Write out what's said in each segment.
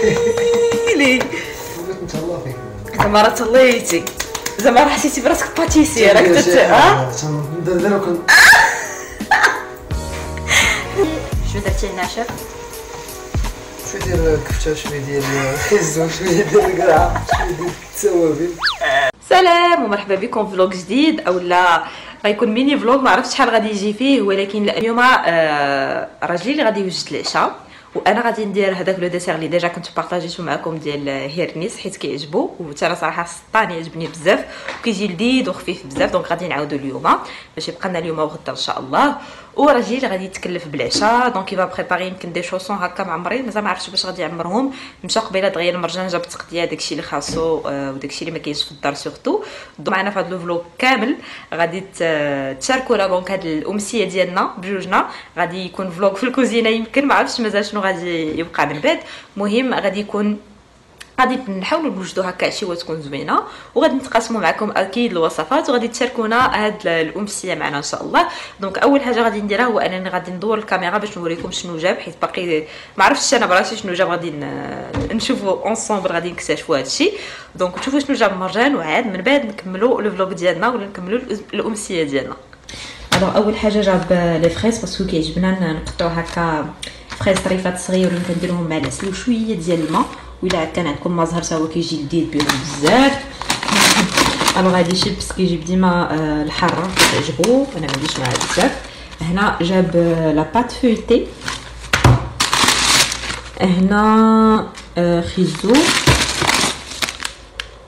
ويلي نتهلا فيك زعما راه تهليتي، زعما راه حسيتي براسك باتيسي راك نديرو كن شنو درتي لنا شاف؟ شويه ديال الكفته، شويه ديال الخيزو، شويه ديال القرعه، شويه ديال التوابل. سلام ومرحبا بكم في فلوق جديد اولا غيكون ميني فلوق، ما عرفتش شحال غادي يجي فيه، ولكن اليوم راجلي اللي غادي يوجد العشاء، وانا غادي ندير هذاك لو ديسير اللي ديجا كنت بارطاجيتو معكم ديال هيرنيس حيت كيعجبو، وتا صراحه السطان يعجبني بزاف وكيجي لذيذ وخفيف بزاف. دونك غادي نعاودو اليوم باش يبقى لنا اليوم وغدا ان شاء الله. وراجلي اللي غادي يتكلف بالعشاء، دونك يبا بريباري يمكن دي شوسون هكا معمرين، مازال ما عرفتش باش غادي يعمرهم. مشى قبيله دغيا المرجان جاب التقديه داكشي اللي خاصو وداكشي اللي ما كاينش في الدار سورتو. معنا في هذا لو فلوق كامل غادي تشاركونا دونك هاد الامسيه ديالنا بجوجنا. غادي يكون فلوق في الكوزينه، يمكن ما عرفتش مازال شنو غادي يبقى من بعد. مهم غادي يكون غادي نحاولوا نوجدوا هكا عشيه تكون زوينه، وغادي نتقاسموا معكم اكيد الوصفات، وغادي تشاركونا هاد الامسيه معنا ان شاء الله. دونك اول حاجه غادي نديرها هو انني غادي ندور الكاميرا باش نوريكم شنو جاب، حيت باقي ما عرفتش انا براسي شنو جاب. غادي نشوفوا اونصومبل، غادي نكتشفوا هادشي. دونك نشوفوا شنو جاب مرجان، وعاد من بعد نكملوا لو فلوق ديالنا ولا نكملوا الامسيه ديالنا. الوغ اول حاجه جاب لي فريز باسكو كيعجبنا نقطعوا هكا فريز طريفات صغيورين كنديروهم مع العسل وشويه ديال الماء، وإلا كان عندكم مازهر تا هو كيجي لذيذ بهم بزاف. انا غادي شيبس كيجيب ديما الحاره كتعجبو، انا ما عنديش معاه بزاف. هنا جاب لا بات فويتي، هنا خيزو،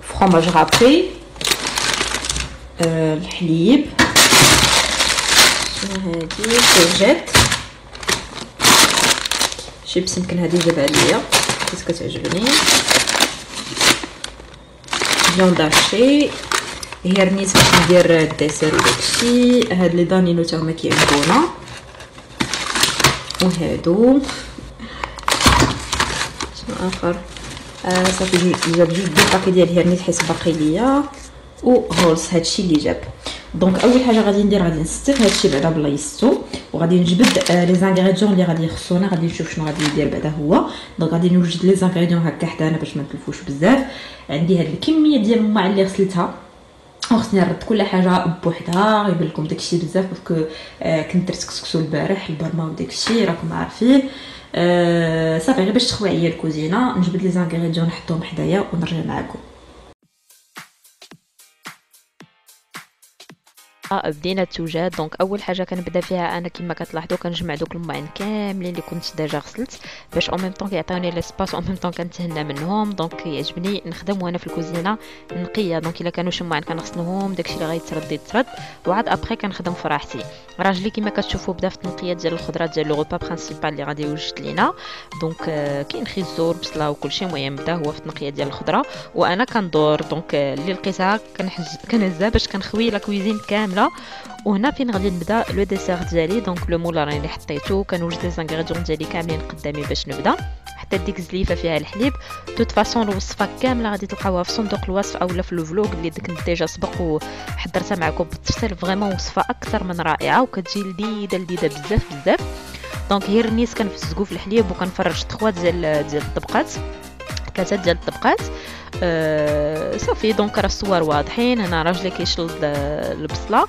فرomاج رابي، الحليب، هادي كورجيت، شيبس يمكن هادي جاب عليا حيت كتعجبني، فيوند هاشي، هيرنيس باش ندير الديسير وداكشي. هاد لي دانينو تا هما كيعجبونا، وهادو شنو اخر صافي جاب جوج باكي ديال هيرنيس حيت باقي ليا، وهولس هادشي اللي جاب. دونك اول حاجه غادي ندير غادي نستف هادشي بعدا بلايصتو، وغادي نجبد لي زانغريديون اللي غادي يخصونا. غادي نشوف شنو غادي ندير بعدا هو. دونك غادي نوجد لي زانغريديون هكا حدانا باش ما نتلفوش بزاف. عندي هاد الكميه ديال الماء اللي غسلتها، وخصني نرد كل حاجه بوحدها. غيبان لكم داكشي بزاف باسكو كنت درت كسكسو البارح البرما وداكشي راكم عارفين. صافي غير باش تخوي عليا الكوزينه. نجبد لي زانغريديون نحطهم حدايا ونرجع معكم. بدينا التوجات. دونك اول حاجه كنبدا فيها انا كما كتلاحظوا كنجمع دوك الماعن كاملين اللي كنت ديجا غسلت باش او ميم طون كيعطيوني ليسباس او ميم طون كنتهنى منهم. دونك يعجبني نخدم وانا في الكوزينه نقيه. دونك الا كانوا شي ماعن كنغسلوهم داكشي اللي غيترد يترد، وعاد ابري كنخدم في راحتي. راجلي كما كتشوفوا بدا في التنقيه ديال الخضرات ديال لو غوبا برينسيبال اللي غادي يوجد لينا. دونك كاين خيزو بصله وكلشي، المهم بدا هو في التنقيه ديال الخضره وانا كندور. دونك اللي لقيتها كنهزها باش كنخوي لا كويزين كامله. وهنا فين غادي نبدا لو ديسير ديالي. دونك لو مولارين اللي حطيته كنوجد لي زانغريديون ديالي كاملين قدامي باش نبدا. حتى ديك زليفه فيها الحليب. توت فاصون الوصفه كامله غادي تلقاوها في صندوق الوصف اولا في لو فلوق اللي كنت ديجا سبق وحضرتها معكم بالتفصيل. فريمون وصفه اكثر من رائعه وكتجي لذيذه بزاف بزاف. دونك هيرنيس كنفسقو في الحليب وكنفرج 3 ديال الطبقات، 3 ديال الطبقات. صافي دونك راه الصور واضحين. هنا راجلي كيشل البصله.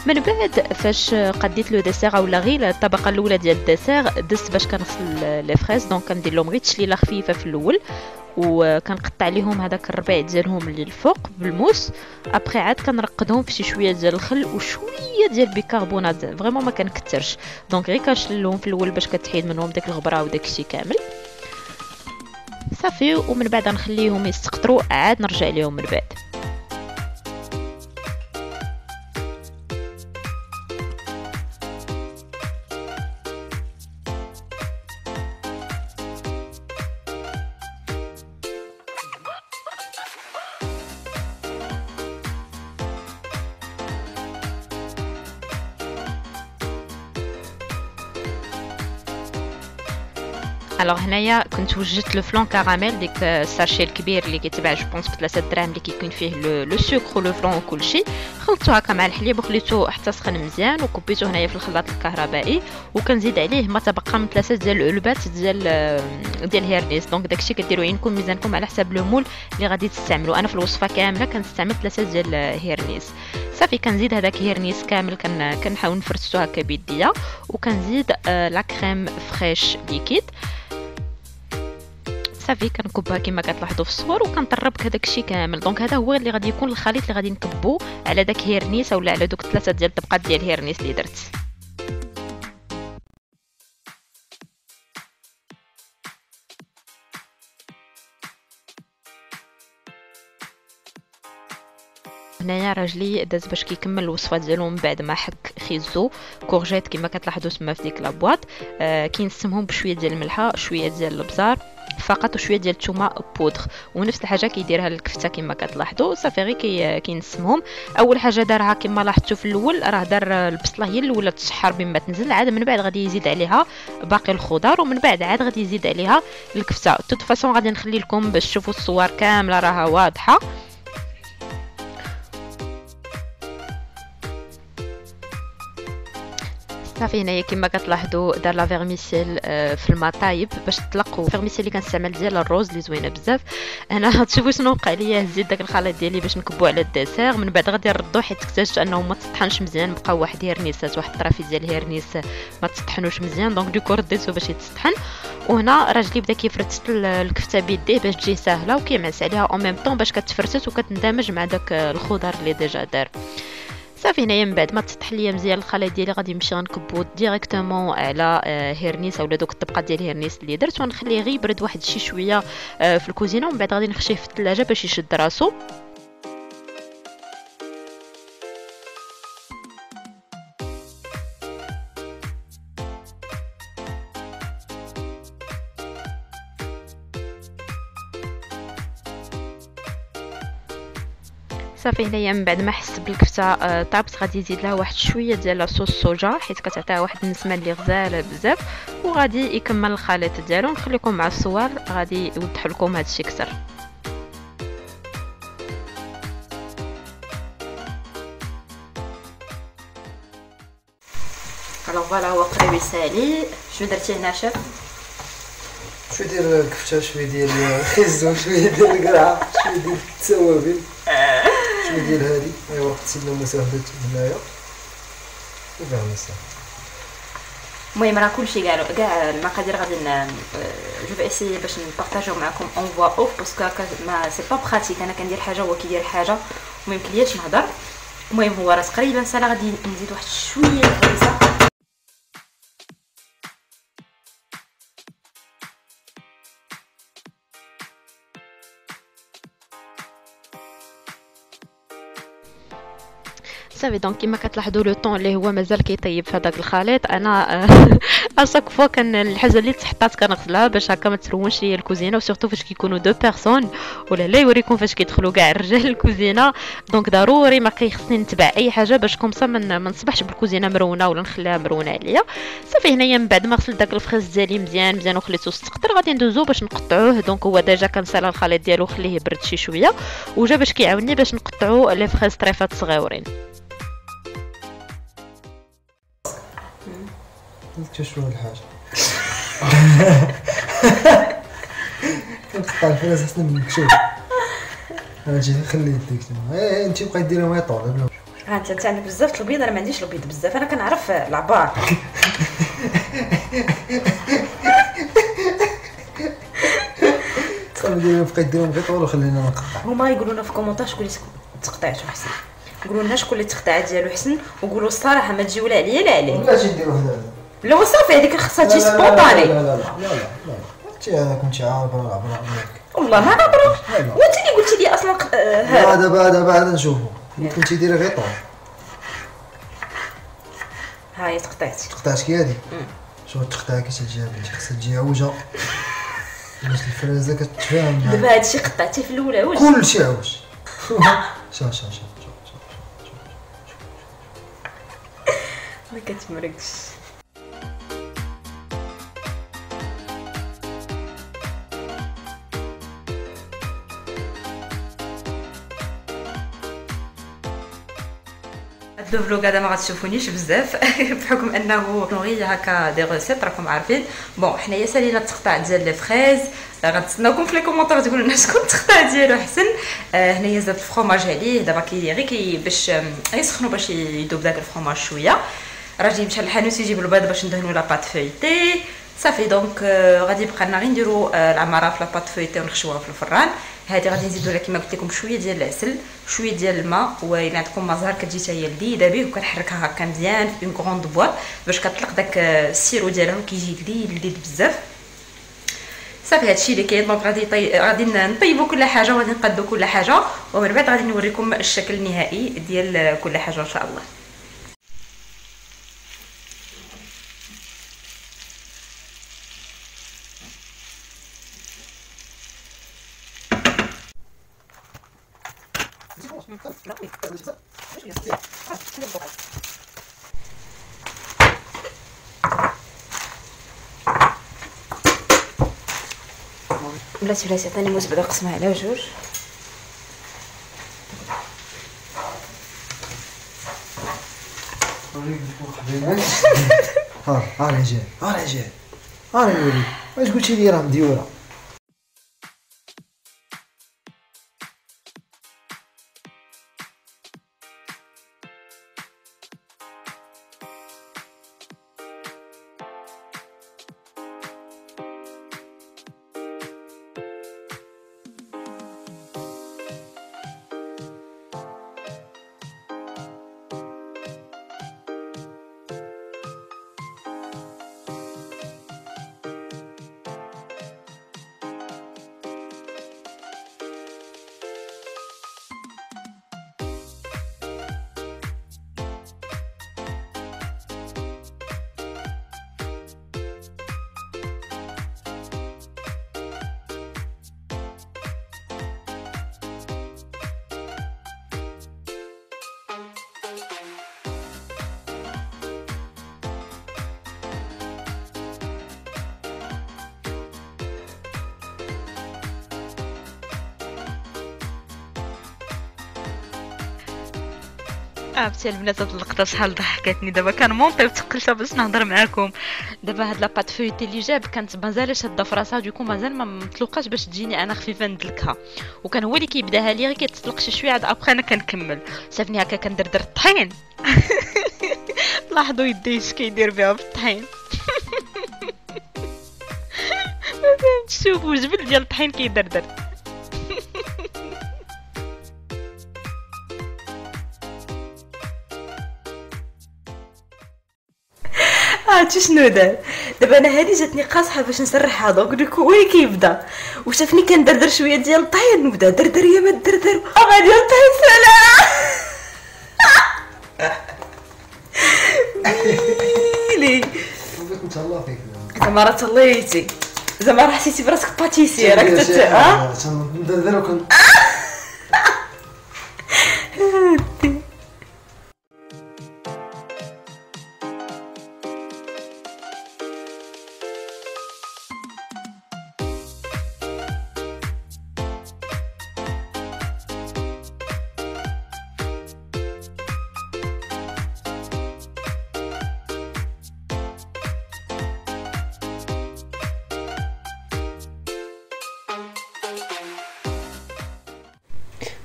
من بعد فاش قديت لو ديسير اولا غير الطبقه الاولى ديال الديسير دزت باش كنغسل لي فريز. دونك كندير لهم غير تشليله خفيفه في الاول، وكنقطع ليهم هذاك الربيع ديالهم للفوق بالموس. ابري عاد كنرقدهم في شي شويه ديال الخل وشويه ديال البيكربونات، فريمون ما كنكثرش. دونك غير كنشلهم في الاول باش كتحيد منهم داك الغبره وداك الشيء كامل. صافي ومن بعد نخليهم يستقطروا عاد نرجع ليهم من بعد. الوغ هنايا كنت وجدت لو فلون كراميل ديك الساشي الكبير اللي كيتباع جو بونس ب 3 دراهم اللي كيكون فيه لو سكر ولو فلون وكلشي. خلطته هكا مع الحليب وخليته حتى سخن مزيان وكبيته هنايا في الخلاط الكهربائي، وكنزيد عليه ما تبقى من 3 ديال العلبات ديال هيرنيس. دونك داكشي كديروا عينكم ميزانكم على حساب لو مول اللي غادي تستعملوا. انا في الوصفه كامله كنستعمل 3 ديال هيرنيس. صافي كنزيد هذاك هيرنيس كامل كنحاول نفرشتو هكا بيديا، وكنزيد لا كريم فريش ليكيد. صافي كنكبها كما كتلاحظوا في الصور وكنطرب هذاك الشيء كامل. دونك هذا هو اللي غادي يكون الخليط اللي غادي نكبو على داك هيرنيس اولا على دوك 3 ديال الطبقات ديال هيرنيس اللي درت. هنايا راجلي داز باش كيكمل الوصفه ديالو من بعد ما حك خيزو كورجيت كما كتلاحظوا تما في ديك لابواط. كينسمهم بشويه ديال الملحه، شويه ديال البزار فقط وشويه ديال الثومه بودغ، ونفس الحاجه كيديرها للكفته كما كتلاحظوا. صافي غير كينسمهم. اول حاجه دارها كما لاحظتوا في الاول راه دار البصله هي الاولى تشحر بما تنزل، عاد من بعد غادي يزيد عليها باقي الخضر، ومن بعد عاد غادي يزيد عليها الكفته. توت فاصون غادي نخلي لكم باش تشوفوا الصور كامله راها واضحه. صافي هنايا كما كتلاحظوا دار لا فيرميسيل في الماء طايب باش تطلقوا. الفيرميسيل اللي كنستعمل ديال الروز اللي زوينه بزاف. انا تشوفوا شنو وقع ليا، هزيت داك الخليط ديالي باش نكبو على الدسير، من بعد غادي نردو حيت اكتشفت انه ما تطحنش مزيان، بقى واحد هيرنيسات واحد الطرافي ديال الهيرنيس ما تطحنوش مزيان، دونك دوكو رديتو باش يتطحن. وهنا راجلي بدا كيفرتت الكفته بيديه باش تجي ساهله، وكيمعس عليها او ميم طون باش كتفرتت وكتندمج مع داك الخضر اللي ديجا دار. صافي هنايا من بعد ما تطيح ليا مزيان الخليط ديالي غادي نمشي غنكبو ديريكتومون على هيرنيس اولا دوك الطبقات ديال الهيرنيس اللي درت، ونخليه غير يبرد واحد شي شويه في الكوزينه، ومن بعد غادي نخشيه في الثلاجه باش يشد راسو. صافي هنايا من بعد ما حس بالكفته طابت غادي يزيد لها واحد شويه ديال لاصوص الصوجا حيت كتعطيها واحد النسمه اللي غزاله بزاف، وغادي يكمل الخليط ديالو. نخليكم مع الصور غادي يوضح لكم هذا الشيء اكثر. الوغ فوالا هو قريب يسالي. شنو درتي هنا شاف؟ شويه ديال الكفته، شويه ديال خيزو، شويه ديال القرعه، شويه ديال التوابل، شويه ديال هادي ايوا قلت لنا مساهدات هنايا وفيرميسيل. المهم راه كلشي كاع المقادير غادي جو في اسيي باش نبارطاجيو معكم اون فوا اوف باسكو ما سي با براتيك. انا كندير حاجه هو كيدير حاجه وما يمكنليش نهضر. المهم هو راه تقريبا سالا، غادي نزيد واحد شويه الهريسه. صافي دونك كما كتلاحظوا لو طون اللي هو مازال كيطيب في هذاك الخليط. انا اشاك فوا كان الحاجه اللي تحطات كنغسلها باش هكا ما تروونش ليا الكوزينه، وسورتو فاش كيكونوا دو بيرسون ولا لا يوريكم فاش كيدخلوا كاع الرجال الكوزينه. دونك ضروري ما خصني نتبع اي حاجه باش كومسا ما نصبحش بالكوزينه مرونه ولا نخليها مرونه عليا. صافي هنايا من بعد ما غسلت داك الفخيز ديالي مزيان مزيان وخليته يستقطر غادي ندوزو باش نقطعوه. دونك هو ديجا كنسالى الخليط ديالو خليه يبرد شي شويه، وجا باش كيعاوني باش نقطعو لي فخيز طريفات صغيورين. شنو الحاجه كنقطع الفراس احسن منك. شوف انا جيت نخلي يديك تما، انت بقيت ديرها ما يطول. ها انت عندك بزاف البيض، انا ما عنديش البيض بزاف، انا كنعرف العبار. صافي بقيت ديرهم غير طول وخلينا نقطع. هما يقولوا لنا في كومونتاج شكون اللي تقطعته احسن، قولوا لنا شكون اللي تقطع ديالو احسن، وقولوا الصراحه ما تجيو لا عليا لا عليه. بلاش نديرو هذا لا وصافي هذيك خصها تجي سبونطاني. لا لا لا لا لا انت هذا كنت عارف راه والله ما نبرا. وانت اللي قلتي لي اصلا هذا بعد نشوفو. كنتي ديري غير طول. ها هي تقطعتي كي هادي. شوف تقطع كي تجي بنتي خصها تجي عوجه باش الفرازه كتفاهم. دابا هادشي قطعتيه في الاولى واش كلشي عوج. شوف ما كتمرقش. لو فلوغ هذا ما غتشوفونيش بزاف بحكم انه غير هكا دي ريسيت راكم عارفين. بون حنايا سالينا التقطاع ديال لي فريز، غنتسناوكم في لي كومونتير تقولوا لنا شكون التقطاع ديالو احسن. هنايا زاد الفرomاج عليه دابا غير باش يسخنوا باش يذوب داك الفرomاج شويه. راجل يمشي للحانوت يجيب البيض باش ندهنوا لا بات فويتي صافي. دونك غادي يبقى لنا غير نديروا العماره في لا بات فويتي ونخشوها في الفران. هذه غادي نزيدوا لها كما قلت لكم شويه ديال العسل شويه ديال الماء، والا عندكم مازال كتجي حتى هي لذيذه به، وكنحركها هكا مزيان في اون غروند بواط باش كتطلق داك السيرو ديالها وكيجي لذيذ بزاف. صافي هادشي اللي كاين. دونك غادي نطيبوا كل حاجه وغادي نقادوا كل حاجه، ومن بعد غادي نوريكم الشكل النهائي ديال كل حاجه ان شاء الله. بلاتي عطيني موز بعدا نقسمها على جوج. ها رجع نوريك واش قلتي لي راه مديوره. عرفتي البنات هاد اللقطه شحال ضحكتني. دابا كان مونطي وتقلتها باش نهضر معاكم. دابا هاد لاباط فويتي اللي جاب كانت مازال شاده في راسها، دوكو مازال ما مطلوقاش باش تجيني انا خفيفه ندلكها، وكان هو اللي كيبداها لي غير كيتطلق شي شويه عاد ابخي انا كنكمل. شافني هكا كندردر الطحين لاحظوا يديش كيدير بها في الطحين ما فهمتش. شوفوا جبل ديال الطحين كيدردر. عرفتي شنو دار دابا؟ انا هذه جاتني قاصحه باش نسرحها، دونك دوك هو اللي كيبدا وشافني كندردر شويه ديال الطحين وبدا دردر يا ما دردر غادي الطحين سلام ويلي انت الله فيك زعما راه طليتي، زعما راه حسيتي براسك باتيسي راك ندردر وكنت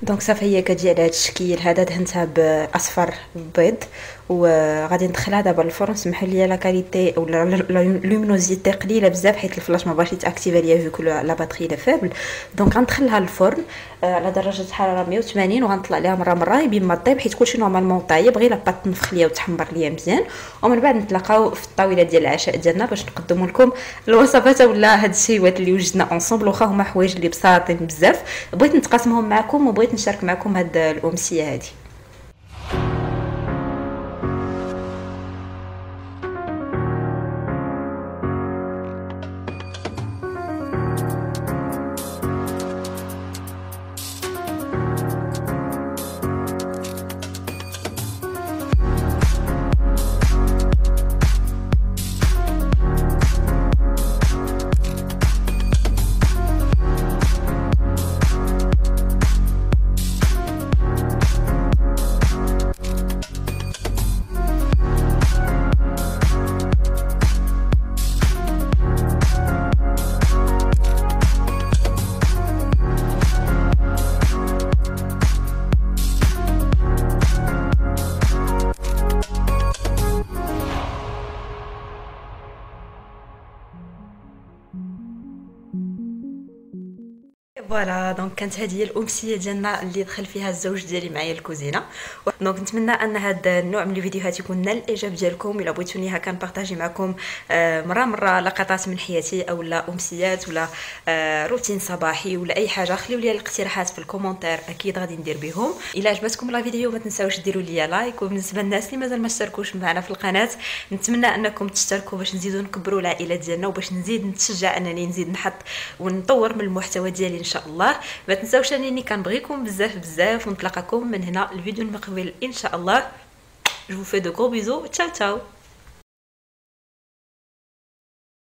دونك صافي هي كتجي على هذا الشكل هذا. دهنتها باصفر بيض وغادي ندخلها دابا للفرن. سمحوا لي لا كاليتي او لا لومينوزيتي قليله بزاف حيت الفلاش ما بغاش يتاكتيفا ليا فيكو لا باتري لا فابل. دونك غندخلها للفرن على درجه حراره 180 وغنطلع ليها مره يبين ما طيب حيت كلشي نورمالمون طايب، غير لاباط تنفخ ليا وتحمر ليا مزيان. ومن بعد نتلاقاو في الطاوله ديال العشاء ديالنا باش نقدموا لكم الوصفات ولا هاد الشيوات اللي وجدنا اونصومبل، واخا هما حوايج اللي بساطين بزاف بغيت نتقاسمهم معكم وبغيت نشارك معكم هاد الامسيه هذه. فوالا دونك كانت هذه هي الامسيه ديالنا اللي دخل فيها الزوج ديالي معايا الكوزينه. دونك نتمنى ان هذا النوع من الفيديوهات يكون نال الاعجاب ديالكم. الا بغيتونيها كنبارطاجي معكم مره لقطات من حياتي او لا امسيات ولا روتين صباحي ولا اي حاجه، خليو لي الاقتراحات في الكومونتير، اكيد غادي ندير بهم. الا عجبتكم لا فيديو ما تنساوش ديروا لي لايك، وبالنسبه للناس اللي مازال ما اشتركوش معنا في القناه نتمنى انكم تشتركوا باش نزيدوا نكبروا العائله ديالنا وباش نزيد نتشجع انني نزيد نحط ونطور من المحتوى ديالي ان شاء الله. ما تنساوش انني كنبغيكم بزاف ونتلاقاكم من هنا الفيديو المقبل ان شاء الله. جو فو دو غرو بيزو، تشاو تشاو.